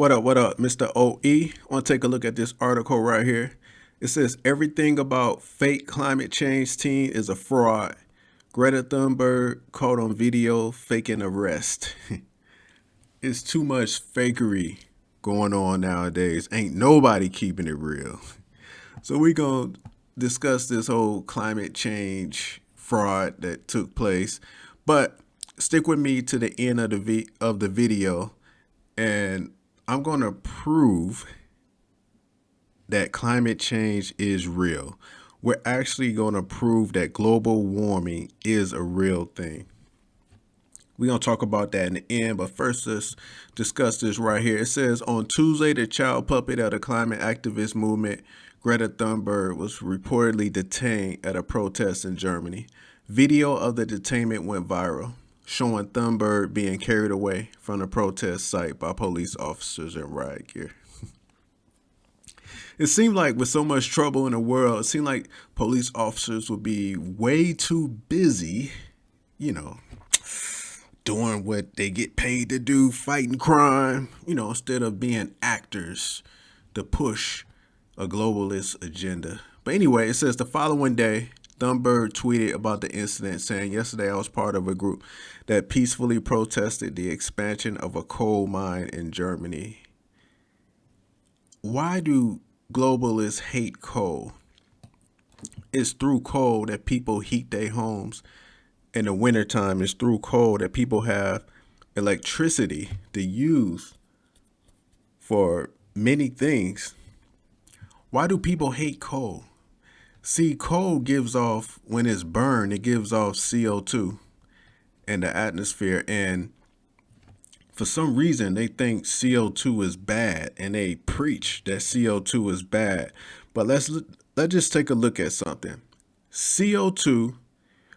What up, Mr. OE? I want to take a look at this article right here. It says everything about fake climate change team is a fraud. Greta Thunberg caught on video faking arrest. It's too much fakery going on nowadays. Ain't nobody keeping it real. So we gonna discuss this whole climate change fraud that took place, but stick with me to the end of the video, and I'm gonna prove that climate change is real. We're actually gonna prove that global warming is a real thing. We're going to talk about that in the end, but first let's discuss this right here. It says on Tuesday, the child puppet of the climate activist movement, Greta Thunberg, was reportedly detained at a protest in Germany. Video of the detainment went viral, showing Thunberg being carried away from the protest site by police officers in riot gear. It seemed like with so much trouble in the world, it seemed like police officers would be way too busy, you know, doing what they get paid to do, fighting crime, instead of being actors to push a globalist agenda. But anyway, it says the following day, Thunberg tweeted about the incident, saying, "Yesterday I was part of a group that peacefully protested the expansion of a coal mine in Germany." Why do globalists hate coal? It's through coal that people heat their homes. In the wintertime, it's through coal that people have electricity to use for many things. Why do people hate coal? See, coal gives off, when it's burned, it gives off CO2 in the atmosphere. And for some reason, they think CO2 is bad and they preach that CO2 is bad. But let's just take a look at something. CO2,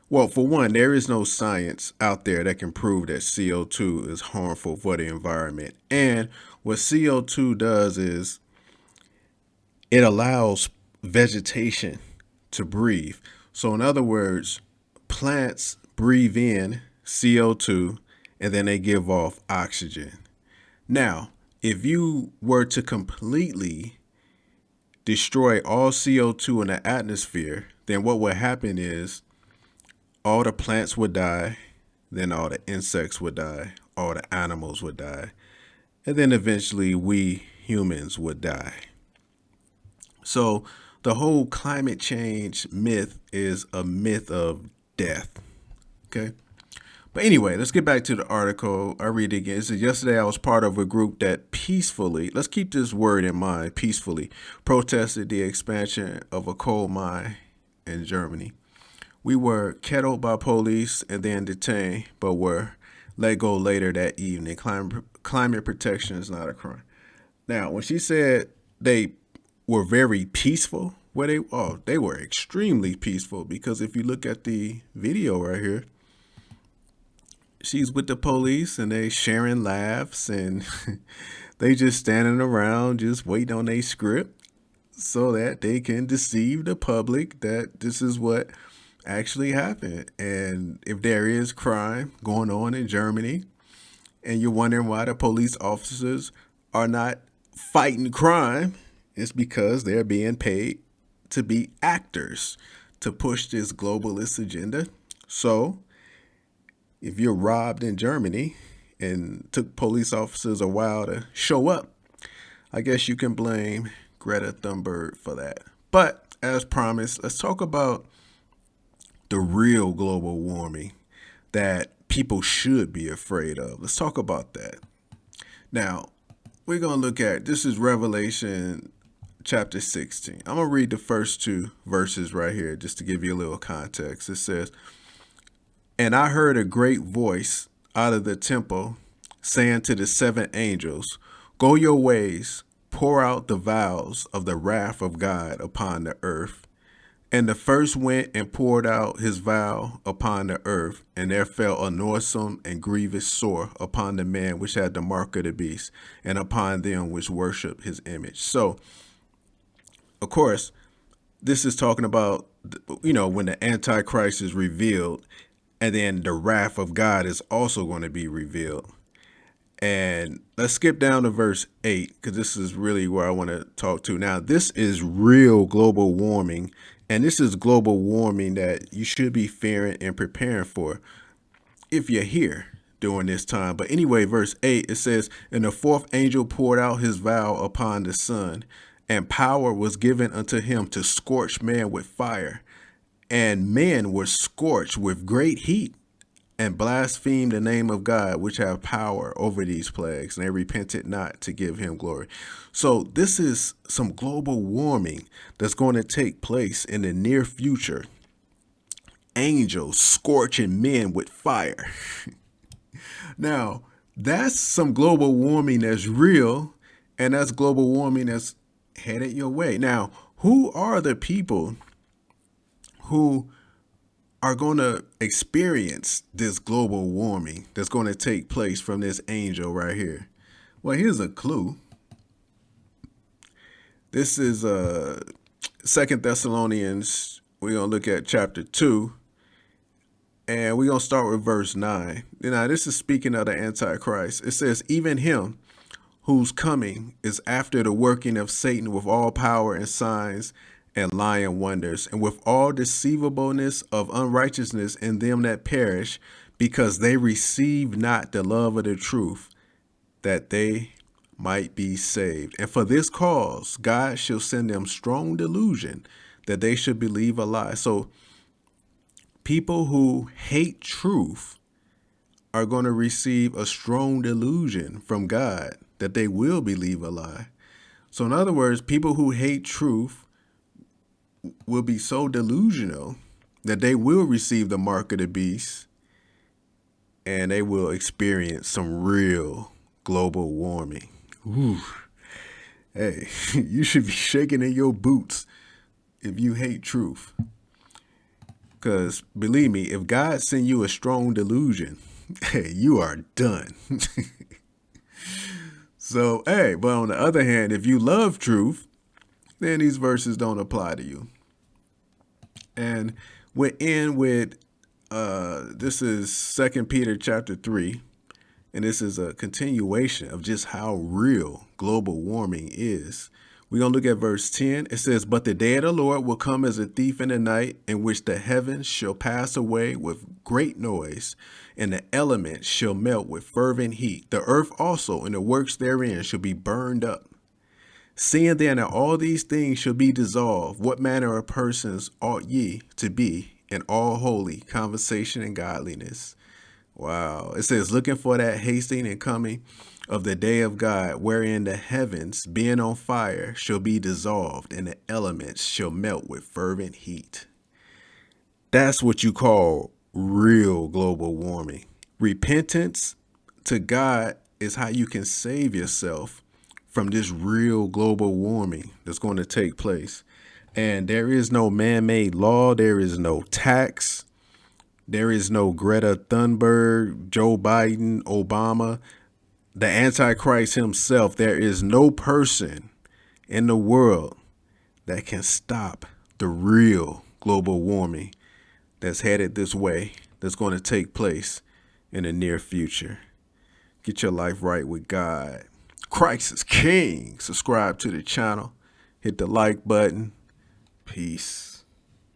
well, for one, there is no science out there that can prove that CO2 is harmful for the environment. And what CO2 does is it allows vegetation to breathe. So in other words, plants breathe in CO2 and then they give off oxygen. Now, if you were to completely destroy all CO2 in the atmosphere, then what would happen is all the plants would die, then all the insects would die, all the animals would die, and then eventually we humans would die. So the whole climate change myth is a myth of death. Okay. But anyway, let's get back to the article. I read it again. It says, yesterday I was part of a group that peacefully, let's keep this word in mind, peacefully, protested the expansion of a coal mine in Germany. We were kettled by police and then detained, but were let go later that evening. Climate protection is not a crime. Now, when she said they were very peaceful, they were extremely peaceful, because if you look at the video right here, she's with the police and they sharing laughs and they just standing around just waiting on their script so that they can deceive the public that this is what actually happened. And if there is crime going on in Germany and you're wondering why the police officers are not fighting crime, it's because they're being paid to be actors to push this globalist agenda. So if you're robbed in Germany and took police officers a while to show up, I guess you can blame Greta Thunberg for that. But as promised, let's talk about the real global warming that people should be afraid of. Let's talk about that. Now, we're going to look at, this is Revelation chapter 16. I'm going to read the first two verses right here just to give you a little context. It says, "And I heard a great voice out of the temple saying to the seven angels, 'Go your ways, pour out the vials of the wrath of God upon the earth.' And the first went and poured out his vial upon the earth, and there fell a noisome and grievous sore upon the man which had the mark of the beast, and upon them which worship his image." So, of course, this is talking about, when the Antichrist is revealed, and then the wrath of God is also going to be revealed. And let's skip down to verse 8 because this is really where I want to talk to. Now, this is real global warming, and this is global warming that you should be fearing and preparing for if you're here during this time. But anyway, verse 8, it says, "And the fourth angel poured out his vial upon the sun, and power was given unto him to scorch man with fire. And men were scorched with great heat, and blasphemed the name of God, which have power over these plagues, and they repented not to give him glory." So this is some global warming that's going to take place in the near future. Angels scorching men with fire. Now, that's some global warming that's real, and that's global warming that's headed your way. Now, who are the people who are going to experience this global warming that's going to take place from this angel right here? Well, here's a clue. This is 2 Thessalonians. We're going to look at chapter 2, and we're going to start with verse 9. Now, this is speaking of the Antichrist. It says, "Even him whose coming is after the working of Satan with all power and signs and lying wonders, and with all deceivableness of unrighteousness in them that perish, because they receive not the love of the truth, that they might be saved. And for this cause, God shall send them strong delusion, that they should believe a lie." So people who hate truth are going to receive a strong delusion from God that they will believe a lie. So in other words, people who hate truth will be so delusional that they will receive the mark of the beast, and they will experience some real global warming. Ooh. Hey, you should be shaking in your boots if you hate truth. Because believe me, if God send you a strong delusion, hey, you are done. So, hey, but on the other hand, if you love truth, then these verses don't apply to you. And we're in with, this is 2 Peter chapter 3, and this is a continuation of just how real global warming is. We're going to look at verse 10. It says, "But the day of the Lord will come as a thief in the night, in which the heavens shall pass away with great noise, and the elements shall melt with fervent heat. The earth also and the works therein shall be burned up. Seeing then that all these things shall be dissolved, what manner of persons ought ye to be in all holy conversation and godliness?" Wow. It says, "Looking for that hasting and coming of the day of God, wherein the heavens, being on fire, shall be dissolved, and the elements shall melt with fervent heat." That's what you call real global warming. Repentance to God is how you can save yourself from this real global warming that's going to take place. And there is no man-made law. There is no tax. There is no Greta Thunberg, Joe Biden, Obama, the Antichrist himself. There is no person in the world that can stop the real global warming that's headed this way, that's going to take place in the near future. Get your life right with God. Christ is King. Subscribe to the channel. Hit the like button. Peace.